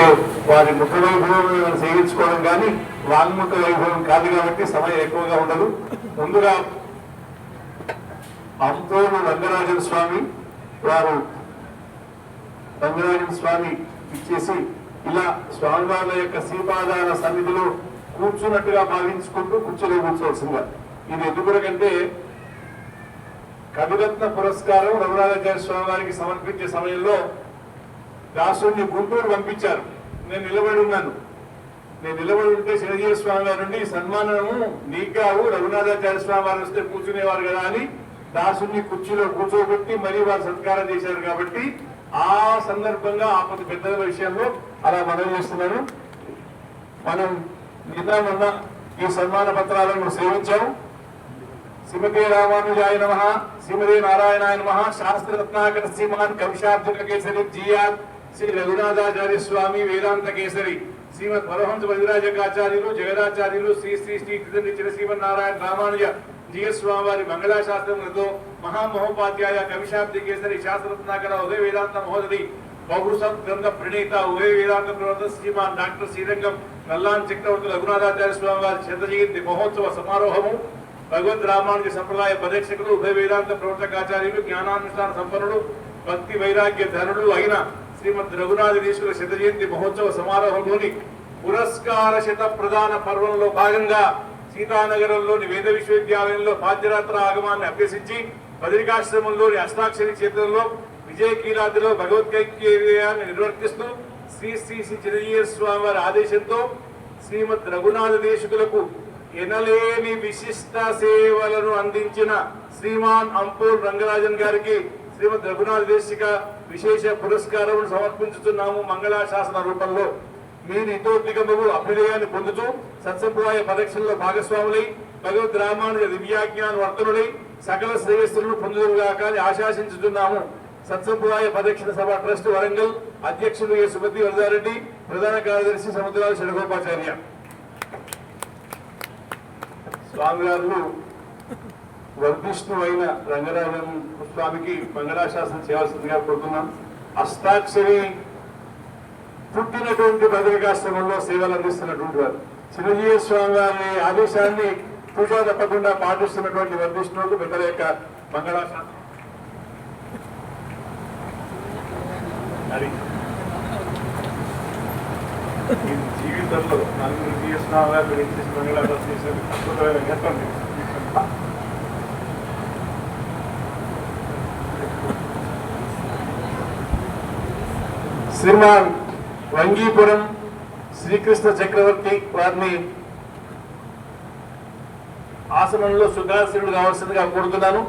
అంటే వారి ముఖ వైభవం సేవించుకోవడం కానీ వాంగ్ముఖ వైభవం కాదు కాబట్టి సమయం ఎక్కువగా ఉండదు. ముందుగా అంతోను రంగరాజన్ స్వామి వారు రంగరాజన్ స్వామి ఇచ్చేసి ఇలా స్వామివార్ల యొక్క శ్రీపాదాల సన్నిధిలో కూర్చున్నట్టుగా భావించుకుంటూ కుర్చీలో కూర్చోవలసిందిగా. ఇది ఎందుకంటే కవిరత్న పురస్కారం రఘునాథాచార్య స్వామి వారికి సమర్పించే సమయంలో దాసుడిని గుంటూరు పంపించారు. నేను నిలబడి ఉన్నాను. నేను నిలబడి ఉంటే చిరంజీవి స్వామి వారి నుండి సన్మానము నీకావు రఘునాథాచార్య స్వామి వారు వస్తే కూర్చునేవారు కదా అని దాసుడిని కుర్చీలో కూర్చోబెట్టి మరీ వారు సత్కారం చేశారు. కాబట్టి ఆ సందర్భంగా ఆపద పెద్దల విషయంలో అలా మనం చేస్తున్నాను. మనం నిన్న ఈ సన్మాన పత్రాలను సేవించాము. శ్రీమతే రామానుజాయ నమః, శ్రీమతే నారాయణాయ నమః, శాస్త్రరత్నాకర శ్రీమాన్ కవిశార్జున కేసరి జిఆర్ శ్రీ రఘునాథాచార్య స్వామి వేదాంత కేసరి శ్రీమద్ పరమహంస వజ్రాజకాచార్యులు జగదాచార్యులు శ్రీ శ్రీ శ్రీ కృష్ణ శ్రీమన్నారాయణ రామానుజ జిఎస్ స్వామి వారి మంగళాశాస్త్రములతో మహామహోపాధ్యాయ కవిశాబ్ది కేసరి శాస్త్రరత్నాకర ఉదయ వేదాంత మహోదరి పౌరుషం గ్రంథ ప్రణీత ఉదయ వేదాంత ప్రవర్త శ్రీమాన్ డాక్టర్ శ్రీరంగం నల్లాన్ చక్రవర్తి రఘునాథాచార్య స్వామి వారి శత జయంతి మహోత్సవ సమారోహము భగవద్ రామానుజ సంప్రదాయ పరీక్షకులు ఉదయ వేదాంత ప్రవర్తకాచార్యులు జ్ఞానానుష్ఠాన సంపన్నుడు భక్తి వైరాగ్య ధనుడు అయిన శ్రీమద్ రఘునాథేశ్వర శత జయంతి మహోత్సవ సమారోహంలోని పురస్కార శత ప్రధాన పర్వంలో భాగంగా సీతానగరంలోని వేద విశ్వవిద్యాలయంలో పాద్యరాత్ర ఆగమాన్ని అభ్యసించి బదరికాశ్రమంలోని అష్టాక్షరి క్షేత్రంలో విజయకీలాద్రిలో భగవద్గీతాన్ని నిర్వర్తిస్తూ శ్రీ శ్రీ శ్రీ చిరంజీవి స్వామి వారి ఆదేశంతో శ్రీమద్ రఘునాథ దేశికులకు ఎనలేని విశిష్ట సేవలను అందించిన శ్రీమాన్ అంపూర్ రంగరాజన్ గారికి శ్రీమద్ రఘునాథ దేశిక విశేష పురస్కారం సమర్పించుతున్నాము. మంగళాశాసన రూపంలో మీరు ఇతోద్విగము అభ్యుదయాన్ని పొందుతూ సత్సంప్రదాయ పరీక్షల్లో భాగస్వాములై భగవద్ రామానుజ దివ్యాజ్ఞాన వర్తనులై సకల శ్రేయస్సులను పొందుదురుగాక అని ఆశాసించుతున్నాము. సత్సంప్రదాయ పరీక్షణ సభ ట్రస్ట్ వరంగల్ అధ్యక్షులు ఏ సుమతి వరదారెడ్డి, ప్రధాన కార్యదర్శి సముద్రాల షణగోపాచార్య. స్వామివారు వర్ధిష్ణు అయిన రంగరాజన్ స్వామికి మంగళాశాసనం చేయాల్సిందిగా కోరుతున్నాం. అష్టాక్షరి పుట్టినటువంటి బదరికాశ్రమంలో సేవలు అందిస్తున్నటువంటి వారు చిరంజీవి స్వామి వారి ఆదేశాన్ని పూజా తప్పకుండా పాటిస్తున్నటువంటి వర్ధిష్ణులకు బిడ్డల యొక్క మంగళాశాసనం. జీవితంలో నలుగురు స్వామి వారు మంగళాశాసనం చేసిన అద్భుతమైన ఘట్టం. శ్రీమాన్ వంగీపురం శ్రీకృష్ణ చక్రవర్తి వారిని ఆసనంలో సుఖాసనుడు కావాల్సిందిగా కోరుతున్నాను.